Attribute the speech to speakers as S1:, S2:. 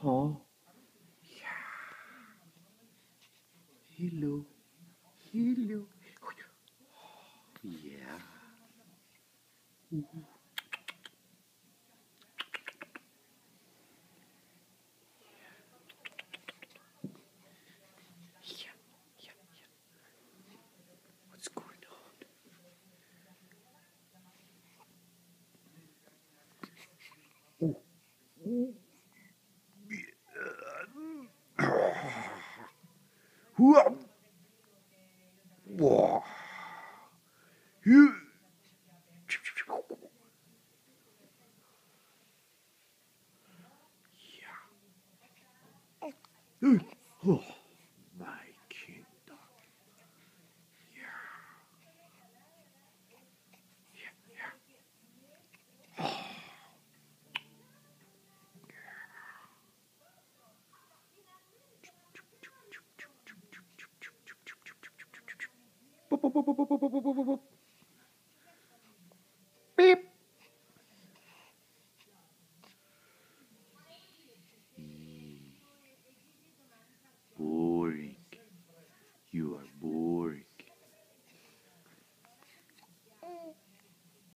S1: Oh, hello, hello. Yeah. Yeah, yeah, yeah. What's going on? Whoa. Yeah. Oh, my king dog. Yeah, yeah, yeah.